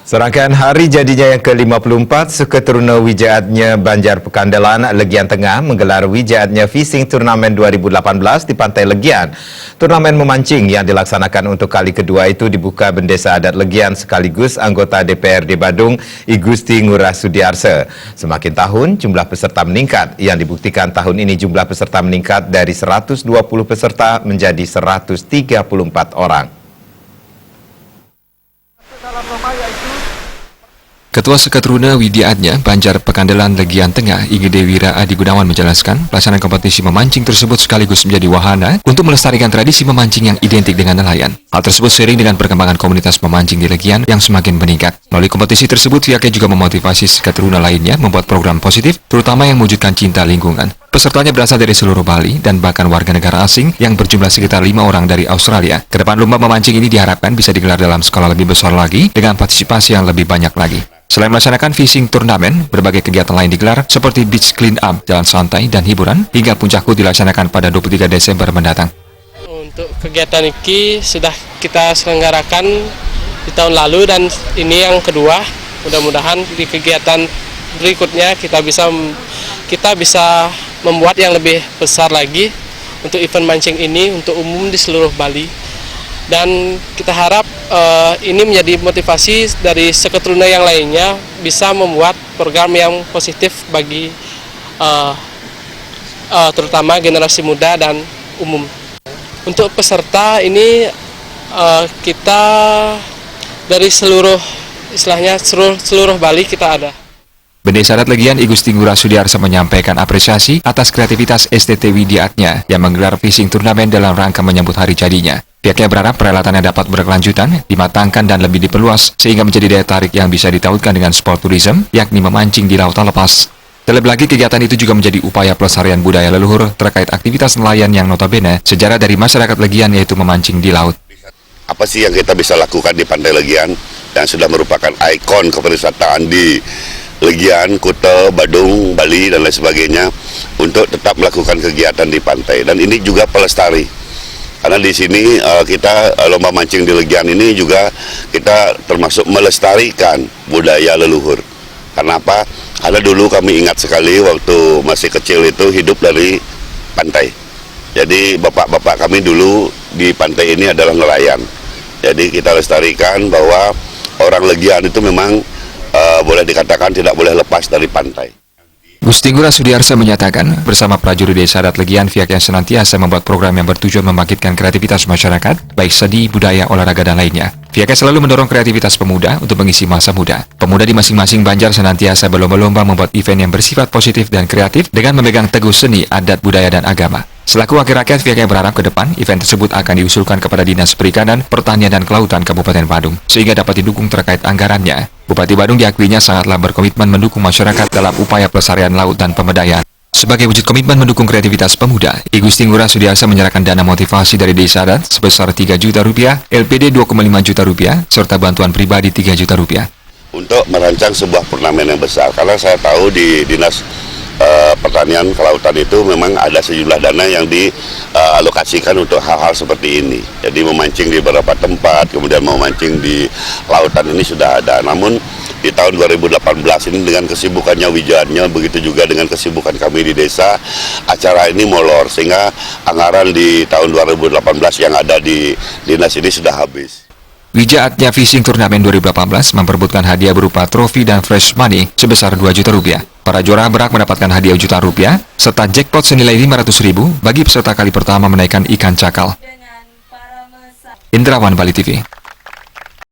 Serangkaian hari jadinya yang ke-54 Suketeruna Wijaatnya Banjar Pekandalan Legian Tengah menggelar Wijaatnya Fishing Turnamen 2018 di Pantai Legian. Turnamen memancing yang dilaksanakan untuk kali kedua itu dibuka Bendesa Adat Legian sekaligus anggota DPRD Badung I Gusti Ngurah Sudiarsa. Semakin tahun jumlah peserta meningkat, yang dibuktikan tahun ini jumlah peserta meningkat dari 120 peserta menjadi 134 orang. Ketua Suketeruna Wijaatnya Banjar Pekandalan Legian Tengah Igede Wira Adi Gunawan menjelaskan pelaksanaan kompetisi memancing tersebut sekaligus menjadi wahana untuk melestarikan tradisi memancing yang identik dengan nelayan. Hal tersebut seiring dengan perkembangan komunitas memancing di Legian yang semakin meningkat. Melalui kompetisi tersebut pihaknya juga memotivasi Suketeruna lainnya membuat program positif terutama yang mewujudkan cinta lingkungan. Pesertanya berasal dari seluruh Bali dan bahkan warga negara asing yang berjumlah sekitar 5 orang dari Australia. Kedepan lomba memancing ini diharapkan bisa digelar dalam skala lebih besar lagi dengan partisipasi yang lebih banyak lagi. Selain melaksanakan fishing turnamen, berbagai kegiatan lain digelar seperti beach clean up, jalan santai, dan hiburan hingga puncakku dilaksanakan pada 23 Desember mendatang. Untuk kegiatan ini sudah kita selenggarakan di tahun lalu dan ini yang kedua. Mudah-mudahan di kegiatan berikutnya kita bisa membuat yang lebih besar lagi untuk event mancing ini untuk umum di seluruh Bali. Dan kita harap ini menjadi motivasi dari Suketeruna yang lainnya bisa membuat program yang positif bagi terutama generasi muda dan umum. Untuk peserta ini kita dari seluruh Bali kita ada. Bendesa Adat Legian I Gusti Ngurah Sudiarsa menyampaikan apresiasi atas kreativitas STT Wijaatnya yang menggelar fishing turnamen dalam rangka menyambut hari jadinya. Pihaknya berharap perhelatannya dapat berkelanjutan, dimatangkan dan lebih diperluas sehingga menjadi daya tarik yang bisa ditautkan dengan sport tourism, yakni memancing di lautan lepas. Terlebih lagi kegiatan itu juga menjadi upaya pelestarian budaya leluhur terkait aktivitas nelayan yang notabene sejarah dari masyarakat Legian yaitu memancing di laut. Apa sih yang kita bisa lakukan di Pantai Legian yang sudah merupakan ikon kepariwisataan di Legian, Kuta, Badung, Bali dan lain sebagainya untuk tetap melakukan kegiatan di pantai, dan ini juga pelestari. Karena di sini kita lomba mancing di Legian ini juga kita termasuk melestarikan budaya leluhur. Karena apa? Karena dulu kami ingat sekali waktu masih kecil itu hidup dari pantai. Jadi bapak-bapak kami dulu di pantai ini adalah nelayan. Jadi kita lestarikan bahwa orang Legian itu memang boleh dikatakan tidak boleh lepas dari pantai. Gusti Ngurah Sudiarsa menyatakan, bersama prajurit Desa Adat Legian, pihaknya senantiasa membuat program yang bertujuan membangkitkan kreativitas masyarakat, baik seni, budaya, olahraga, dan lainnya. Pihaknya selalu mendorong kreativitas pemuda untuk mengisi masa muda. Pemuda di masing-masing Banjar senantiasa berlomba-lomba membuat event yang bersifat positif dan kreatif dengan memegang teguh seni, adat, budaya, dan agama. Selaku wakil rakyat, pihaknya berharap ke depan event tersebut akan diusulkan kepada Dinas Perikanan, Pertanian, dan Kelautan Kabupaten Badung, sehingga dapat didukung terkait anggarannya. Bupati Badung diakuinya sangatlah berkomitmen mendukung masyarakat dalam upaya pelestarian laut dan pemberdayaan. Sebagai wujud komitmen mendukung kreativitas pemuda, I Gusti Ngurah Sudiarsa menyerahkan dana motivasi dari Desa Adat sebesar 3 juta rupiah, LPD 2,5 juta rupiah, serta bantuan pribadi 3 juta rupiah. Untuk merancang sebuah turnamen yang besar, karena saya tahu di Dinas Pertanian Kelautan itu memang ada sejumlah dana yang dialokasikan untuk hal-hal seperti ini. Jadi memancing di beberapa tempat, kemudian memancing di lautan ini sudah ada. Namun di tahun 2018 ini dengan kesibukannya Wijaatnya, begitu juga dengan kesibukan kami di desa, acara ini molor sehingga anggaran di tahun 2018 yang ada di dinas ini sudah habis. Wijaatnya Fishing Turnamen 2018 memperebutkan hadiah berupa trofi dan fresh money sebesar 2 juta rupiah. Para juara berhak mendapatkan hadiah jutaan rupiah, serta jackpot senilai 500.000 bagi peserta kali pertama menaikkan ikan cakal. Indrawan, Bali TV.